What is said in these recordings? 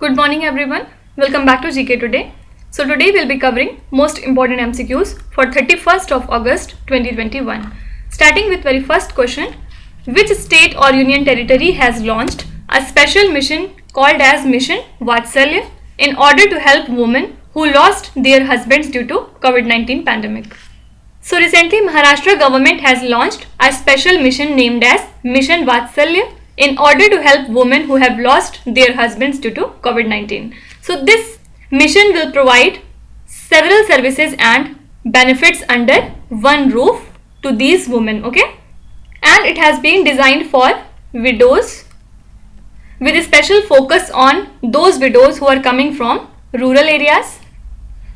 Good morning everyone. Welcome back to GK Today. So today we'll be covering most important MCQs for 31st of August 2021. Starting with very first question. Which state or union territory has launched a special mission called as Mission Vatsalya in order to help women who lost their husbands due to COVID-19 pandemic? So recently Maharashtra government has launched a special mission named as Mission Vatsalya in order to help women who have lost their husbands due to COVID-19. So this mission will provide several services and benefits under one roof to these women, okay? And it has been designed for widows with a special focus on those widows who are coming from rural areas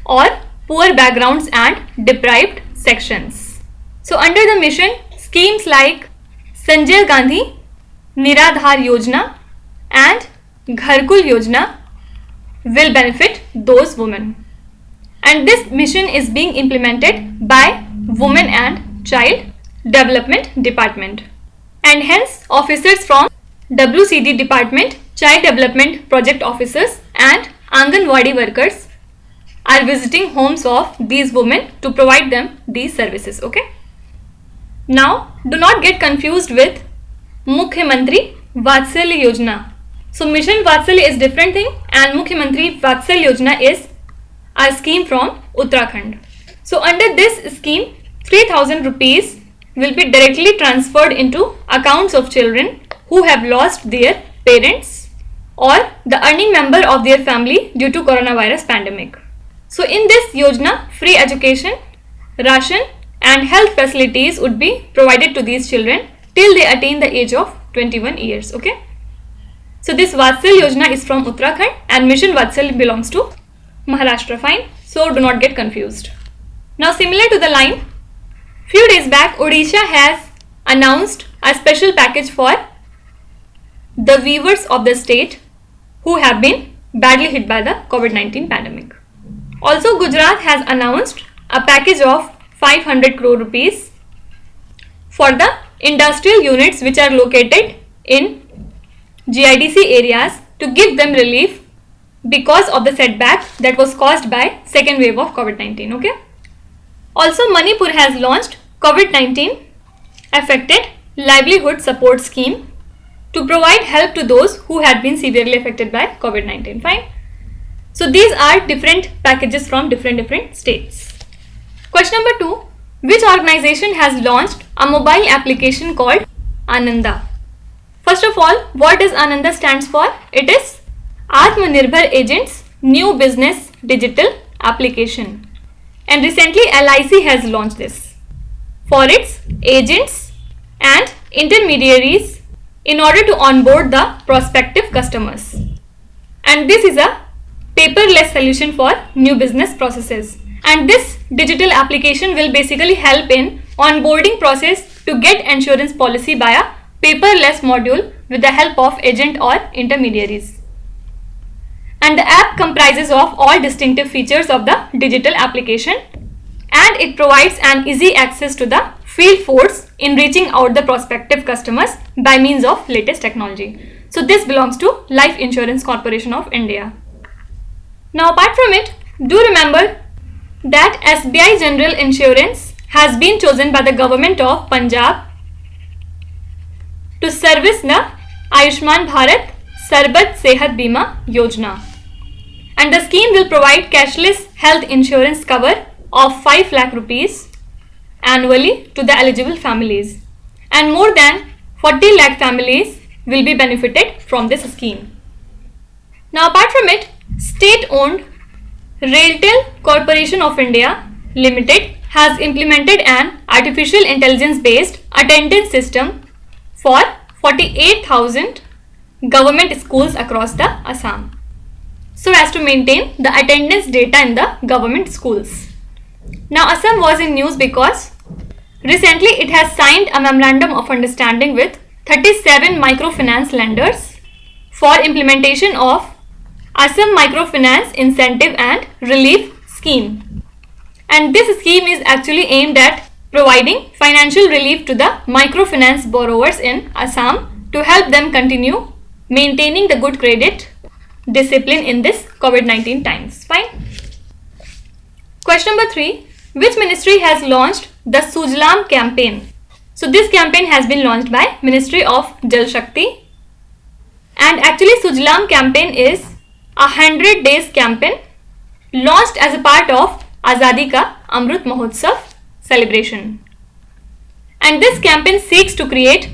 or poor backgrounds and deprived sections. So under the mission, schemes like Sanjay Gandhi Niradhar Yojana and Gharkul Yojana will benefit those women. And this mission is being implemented by Women and Child Development Department. And hence officers from WCD Department, Child Development Project Officers and Anganwadi workers are visiting homes of these women to provide them these services. Okay. Now do not get confused with Mukhyamantri Vatsalya Yojana. So Mission Vatsalya is different thing and Mukhyamantri Vatsalya Yojana is a scheme from Uttarakhand. So under this scheme 3,000 rupees will be directly transferred into accounts of children who have lost their parents or the earning member of their family due to coronavirus pandemic. So in this Yojana, free education, ration and health facilities would be provided to these children till they attain the age of 21 years. Okay. So this Vatsalya Yojana is from Uttarakhand and Mission Vatsalya belongs to Maharashtra. Fine. So do not get confused. Now similar to the line, few days back Odisha has announced a special package for the weavers of the state who have been badly hit by the COVID-19 pandemic. Also Gujarat has announced a package of 500 crore rupees for the industrial units which are located in GIDC areas to give them relief because of the setback that was caused by second wave of COVID-19. Okay. Also Manipur has launched COVID-19 affected livelihood support scheme to provide help to those who had been severely affected by COVID-19. Fine. So these are different packages from different states. Question number 2. Which organization has launched a mobile application called Ananda? First of all, what does Ananda stands for? It is Atmanirbhar Agents New Business Digital Application. And recently LIC has launched this for its agents and intermediaries in order to onboard the prospective customers. And this is a paperless solution for new business processes. And this digital application will basically help in onboarding process to get insurance policy by a paperless module with the help of agent or intermediaries. And the app comprises of all distinctive features of the digital application and it provides an easy access to the field force in reaching out the prospective customers by means of latest technology. So this belongs to Life Insurance Corporation of India. Now apart from it, do remember that SBI General Insurance has been chosen by the government of Punjab to service the Ayushman Bharat Sarbat Sehat Bima Yojana. And the scheme will provide cashless health insurance cover of 5 lakh rupees annually to the eligible families. And more than 40 lakh families will be benefited from this scheme. Now apart from it, state-owned Railtel Corporation of India Limited has implemented an artificial intelligence based attendance system for 48,000 government schools across the Assam so as to maintain the attendance data in the government schools. Now Assam was in news because recently it has signed a memorandum of understanding with 37 microfinance lenders for implementation of Assam Microfinance Incentive and Relief Scheme. And this scheme is actually aimed at providing financial relief to the microfinance borrowers in Assam to help them continue maintaining the good credit discipline in this COVID-19 times. Fine. Question number 3. Which ministry has launched the Sujlam campaign? So this campaign has been launched by Ministry of Jal Shakti. And actually Sujlam campaign is a 100 days campaign launched as a part of Azadi Ka Amrit Mahotsav celebration. And this campaign seeks to create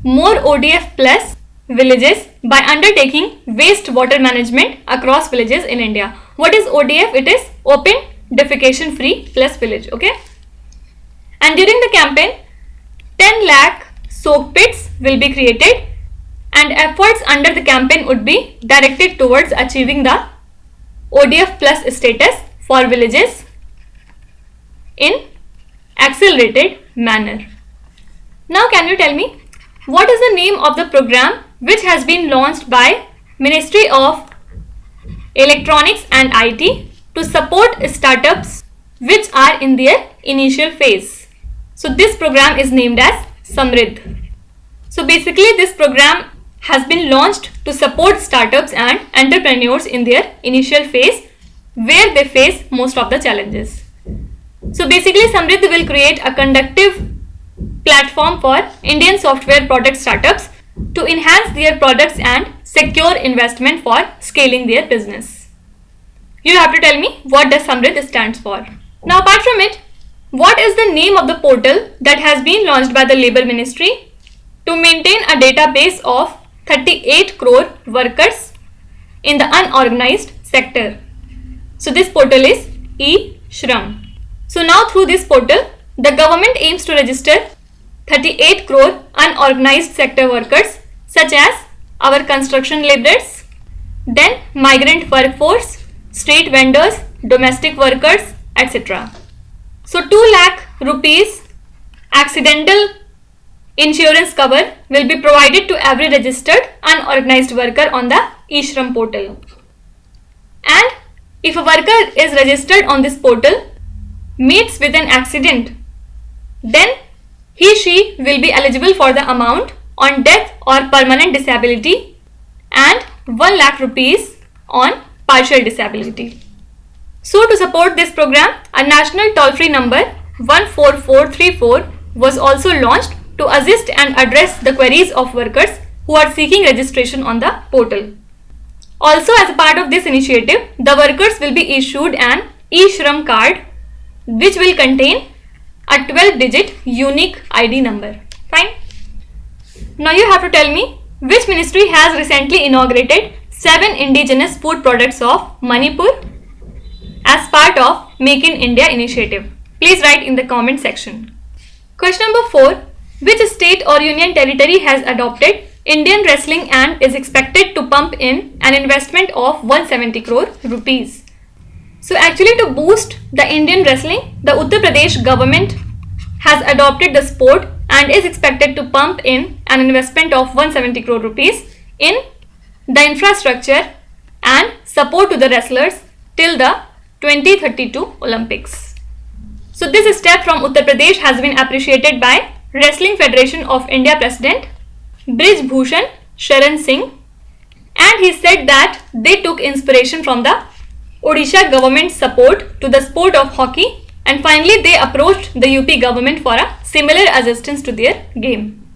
more ODF plus villages by undertaking waste water management across villages in India. What is ODF? It is open defecation free plus village. Okay. And during the campaign, 10 lakh soak pits will be created, and efforts under the campaign would be directed towards achieving the ODF plus status for villages in accelerated manner. Now can you tell me what is the name of the program which has been launched by Ministry of Electronics and IT to support startups which are in their initial phase? So this program is named as Samriddh. So basically this program has been launched to support startups and entrepreneurs in their initial phase where they face most of the challenges. So basically Samriddh will create a conducive platform for Indian software product startups to enhance their products and secure investment for scaling their business. You have to tell me what does Samriddh stands for. Now apart from it, what is the name of the portal that has been launched by the Labour Ministry to maintain a database of 38 crore workers in the unorganized sector? So this portal is e-Shram. So now through this portal, the government aims to register 38 crore unorganized sector workers such as our construction laborers, then migrant workforce, street vendors, domestic workers, etc. So 2 lakh rupees accidental insurance cover will be provided to every registered unorganized worker on the e-Shram portal. And if a worker is registered on this portal meets with an accident, then he/she will be eligible for the amount on death or permanent disability and 1 lakh rupees on partial disability. So to support this program, a national toll-free number 14434 was also launched to assist and address the queries of workers who are seeking registration on the portal. Also, as a part of this initiative, the workers will be issued an e-Shram card which will contain a 12-digit unique ID number. Fine. Now you have to tell me which ministry has recently inaugurated 7 indigenous food products of Manipur as part of Make in India initiative. Please write in the comment section. Question number 4. Which state or union territory has adopted Indian wrestling and is expected to pump in an investment of 170 crore rupees? So actually to boost the Indian wrestling, the Uttar Pradesh government has adopted the sport and is expected to pump in an investment of 170 crore rupees in the infrastructure and support to the wrestlers till the 2032 Olympics. So this step from Uttar Pradesh has been appreciated by Wrestling Federation of India President Brij Bhushan Sharan Singh, and he said that they took inspiration from the Odisha government's support to the sport of hockey, and finally they approached the UP government for a similar assistance to their game.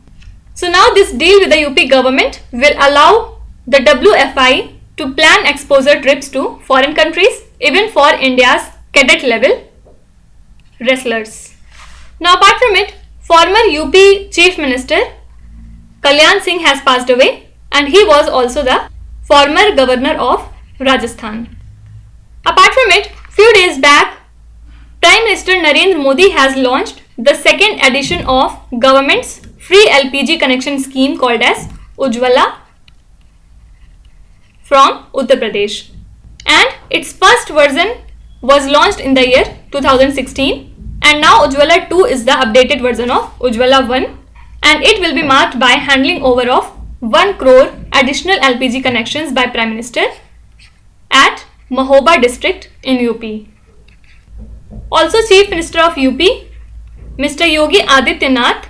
So now this deal with the UP government will allow the WFI to plan exposure trips to foreign countries even for India's cadet level wrestlers. Now apart from it, former UP Chief Minister Kalyan Singh has passed away, and he was also the former governor of Rajasthan. Apart from it, few days back, Prime Minister Narendra Modi has launched the second edition of government's free LPG connection scheme called as Ujjwala from Uttar Pradesh, and its first version was launched in the year 2016, and now Ujjwala 2 is the updated version of Ujjwala 1, and it will be marked by handing over of 1 crore additional LPG connections by Prime Minister at Mahoba district in UP. Also, Chief Minister of UP, Mr. Yogi Adityanath,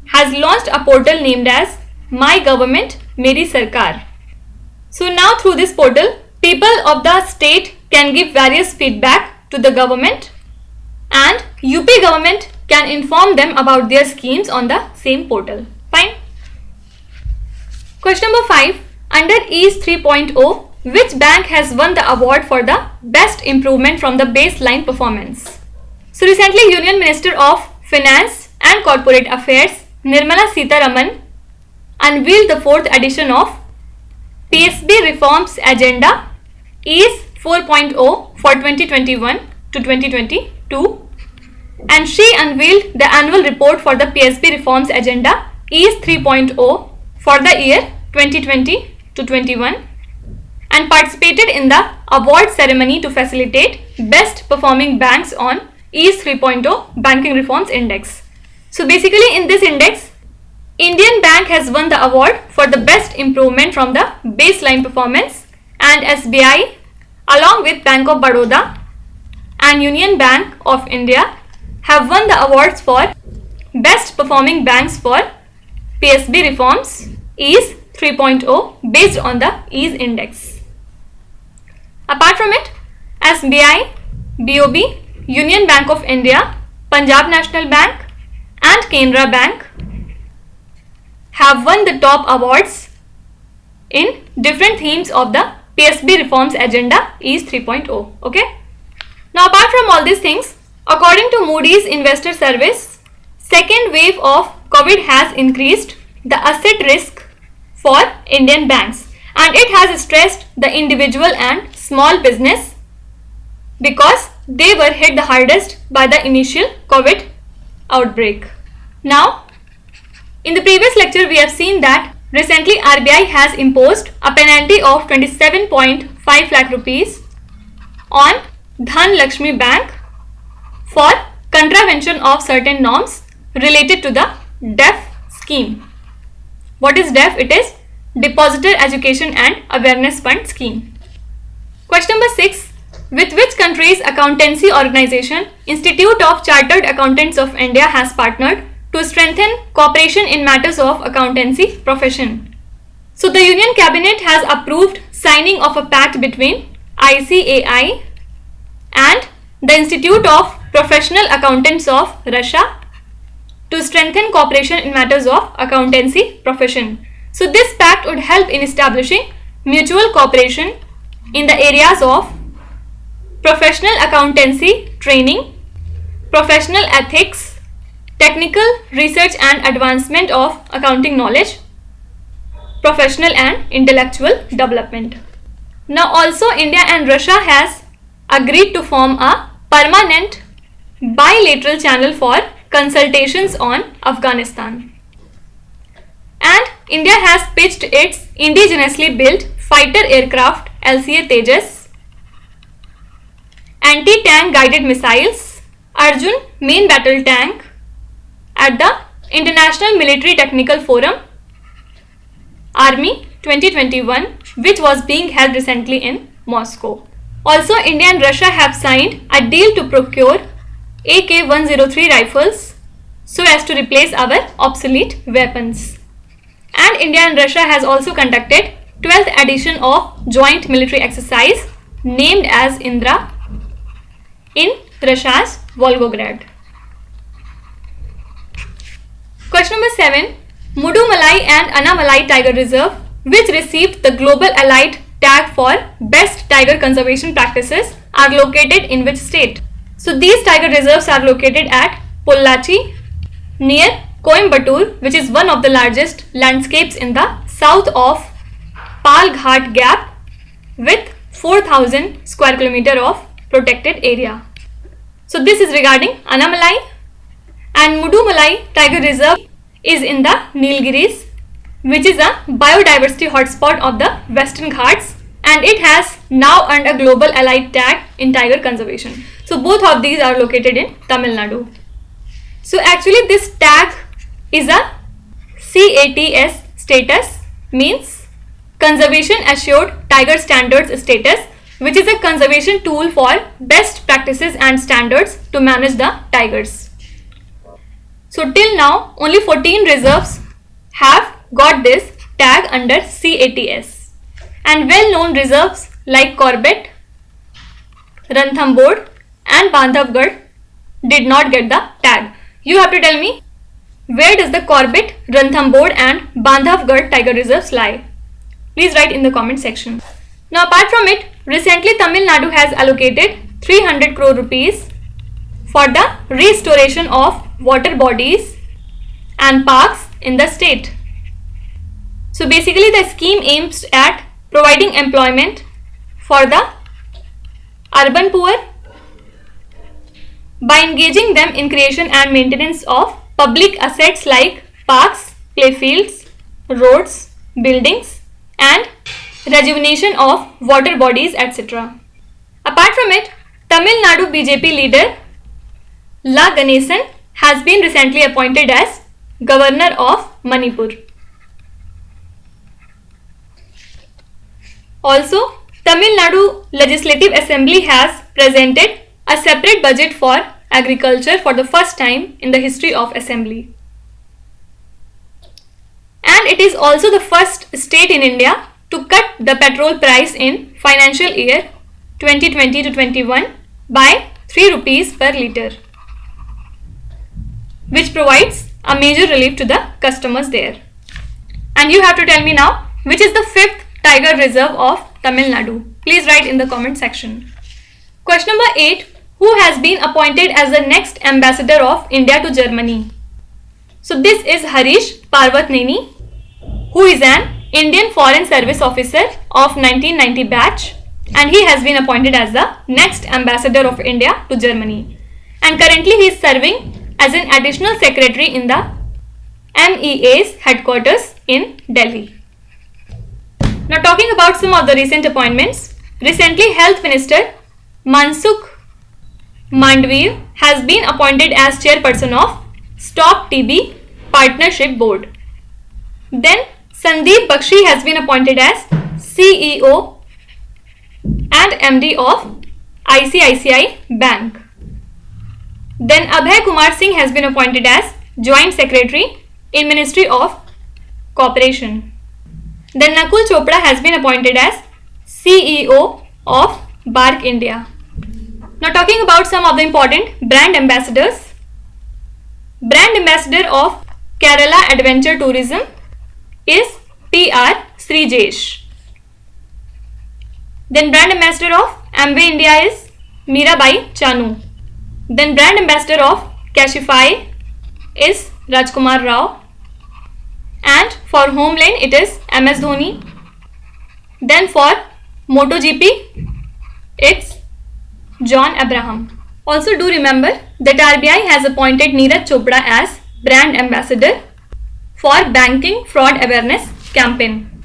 has launched a portal named as My Government Meri Sarkar. So now through this portal, people of the state can give various feedback to the government, and UP government can inform them about their schemes on the same portal. Fine. Question number 5. Under EASE 3.0, which bank has won the award for the best improvement from the baseline performance? So recently, Union Minister of Finance and Corporate Affairs Nirmala Sitharaman unveiled the 4th edition of PSB Reforms Agenda EASE 4.0 for 2021 to 2022, and she unveiled the annual report for the PSB Reforms Agenda EASE 3.0 for the year 2020 to 21 and participated in the award ceremony to facilitate best performing banks on EASE 3.0 Banking Reforms Index. So basically in this index, Indian Bank has won the award for the best improvement from the baseline performance, and SBI along with Bank of Baroda and Union Bank of India have won the awards for best performing banks for PSB reforms EASE 3.0 based on the EASE index. Apart from it, SBI, BOB, Union Bank of India, Punjab National Bank and Canara Bank have won the top awards in different themes of the PSB Reforms Agenda EASE 3.0. Okay. Now apart from all these things, according to Moody's Investor Service, second wave of COVID has increased the asset risk for Indian banks, and it has stressed the individual and small business because they were hit the hardest by the initial COVID outbreak. Now, in the previous lecture we have seen that recently RBI has imposed a penalty of 27.5 lakh rupees on Dhan Lakshmi Bank for contravention of certain norms related to the DEF scheme. What is DEF? It is Depositor Education and Awareness Fund scheme. Question number 6. With which country's accountancy organization Institute of Chartered Accountants of India has partnered to strengthen cooperation in matters of accountancy profession? So the Union Cabinet has approved signing of a pact between ICAI and the Institute of Professional Accountants of Russia to strengthen cooperation in matters of accountancy profession. So this pact would help in establishing mutual cooperation in the areas of professional accountancy training, professional ethics, technical research and advancement of accounting knowledge, professional and intellectual development. Now also India and Russia has agreed to form a permanent bilateral channel for consultations on Afghanistan. And India has pitched its indigenously built fighter aircraft LCA Tejas, anti-tank guided missiles, Arjun main battle tank at the International Military Technical Forum Army 2021, which was being held recently in Moscow. Also, India and Russia have signed a deal to procure AK-103 rifles so as to replace our obsolete weapons. And India and Russia has also conducted 12th edition of joint military exercise named as Indra in Russia's Volgograd. Question number 7. Mudumalai and Annamalai Tiger Reserve, which received the Global Allied tag for Best Tiger Conservation Practices, are located in which state? So these tiger reserves are located at Pollachi near Coimbatore, which is one of the largest landscapes in the south of Palghat Gap with 4,000 square kilometer of protected area. So this is regarding Annamalai, and Mudumalai Tiger Reserve is in the Nilgiris, which is a biodiversity hotspot of the Western Ghats, and it has now earned a Global Allied tag in tiger conservation. So both of these are located in Tamil Nadu. So actually this tag is a CATS status, means Conservation Assured Tiger Standards status, which is a conservation tool for best practices and standards to manage the tigers. So till now only 14 reserves have got this tag under CATS, and well-known reserves like Corbett, Ranthambore and Bandhavgarh did not get the tag. You have to tell me, where does the Corbett, Ranthambore and Bandhavgarh tiger reserves lie? Please write in the comment section. Now apart from it, recently Tamil Nadu has allocated 300 crore rupees for the restoration of water bodies and parks in the state. So basically the scheme aims at providing employment for the urban poor by engaging them in creation and maintenance of public assets like parks, playfields, roads, buildings and rejuvenation of water bodies, etc. Apart from it, Tamil Nadu BJP leader La Ganesan has been recently appointed as Governor of Manipur. Also, Tamil Nadu Legislative Assembly has presented a separate budget for agriculture for the first time in the history of Assembly. And it is also the first state in India to cut the petrol price in financial year 2020-21 by 3 rupees per litre, which provides a major relief to the customers there. And you have to tell me now, which is the 5th tiger reserve of Tamil Nadu? Please write in the comment section. Question number 8. Who has been appointed as the next ambassador of India to Germany? So this is Harish Parvatneni, who is an Indian Foreign Service officer of 1990 batch, and he has been appointed as the next ambassador of India to Germany. And currently he is serving as an additional secretary in the MEA's headquarters in Delhi. Now talking about some of the recent appointments, recently Health Minister Mansukh Mandavia has been appointed as chairperson of Stop TB Partnership Board. Then Sandeep Bakshi has been appointed as CEO and MD of ICICI Bank. Then Abhay Kumar Singh has been appointed as Joint Secretary in Ministry of Cooperation. Then Nakul Chopra has been appointed as CEO of BARC India. Now talking about some of the important brand ambassadors. Brand ambassador of Kerala Adventure Tourism is PR Srijesh. Then brand ambassador of Amway India is Mirabai Chanu. Then brand ambassador of Cashify is Rajkumar Rao. And for Homelane it is MS Dhoni. Then for MotoGP it's John Abraham. Also do remember that RBI has appointed Neeraj Chopra as brand ambassador for banking fraud awareness campaign.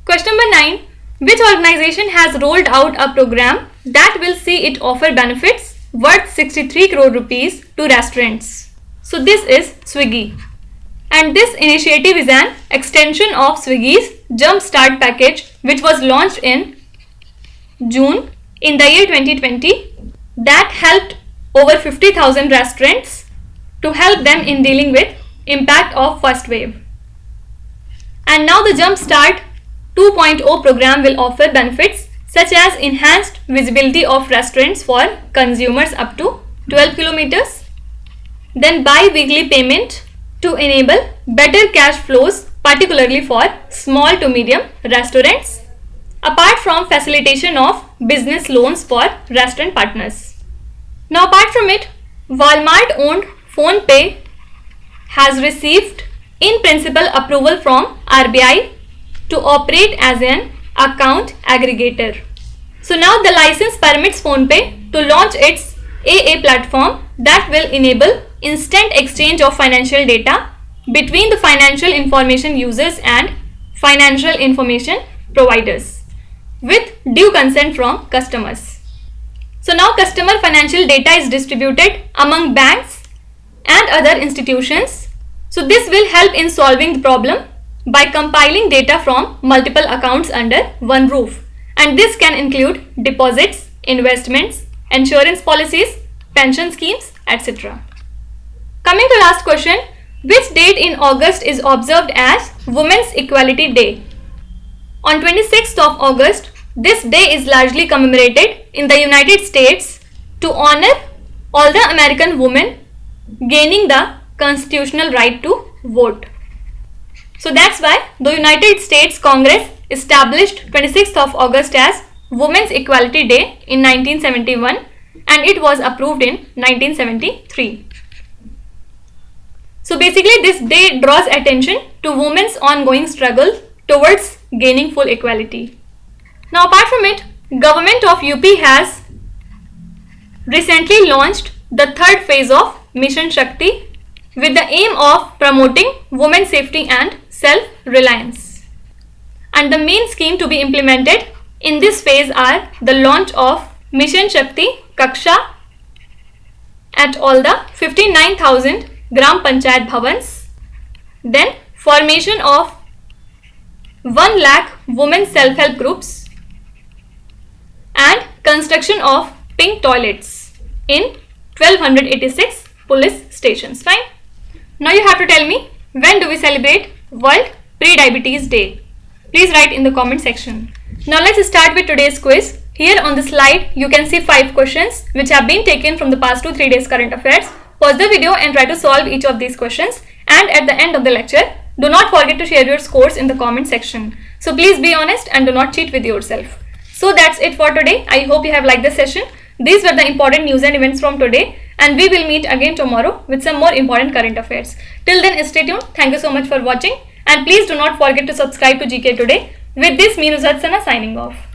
Question number 9. Which organization has rolled out a program that will see it offer benefits worth 63 crore rupees to restaurants? So this is Swiggy. And this initiative is an extension of Swiggy's Jump Start package, which was launched in June in the year 2020, that helped over 50,000 restaurants to help them in dealing with impact of first wave. And now the Jump Start 2.0 program will offer benefits such as enhanced visibility of restaurants for consumers up to 12 kilometers, then bi-weekly payment to enable better cash flows, particularly for small to medium restaurants, apart from facilitation of business loans for restaurant partners. Now apart from it, Walmart owned PhonePe has received in principle approval from RBI to operate as an account aggregator. So now the license permits PhonePe to launch its AA platform that will enable instant exchange of financial data between the financial information users and financial information providers with due consent from customers. So now customer financial data is distributed among banks and other institutions. So this will help in solving the problem by compiling data from multiple accounts under one roof. And this can include deposits, investments, insurance policies, pension schemes, etc. Coming to last question, which date in August is observed as Women's Equality Day? On 26th of August, this day is largely commemorated in the United States to honor all the American women gaining the constitutional right to vote. So that's why the United States Congress established 26th of August as Women's Equality Day in 1971 and it was approved in 1973. So basically this day draws attention to women's ongoing struggle towards gaining full equality. Now apart from it, government of UP has recently launched the third phase of Mission Shakti with the aim of promoting women's safety and self-reliance. And the main scheme to be implemented in this phase are the launch of Mission Shakti Kaksha at all the 59,000 Gram Panchayat Bhavans, then formation of 1 lakh women self-help groups and construction of pink toilets in 1286 police stations. Fine. Now you have to tell me, when do we celebrate World Pre-Diabetes Day? Please write in the comment section. Now let's start with today's quiz. Here on the slide you can see 5 questions which have been taken from the past 2-3 days current affairs. Pause the video and try to solve each of these questions, and at the end of the lecture do not forget to share your scores in the comment section. So please be honest and do not cheat with yourself. So that's it for today. I hope you have liked the session. These were the important news and events from today, and we will meet again tomorrow with some more important current affairs. Till then, stay tuned. Thank you so much for watching, and please do not forget to subscribe to GK Today. With this, me Nusrat Sana signing off.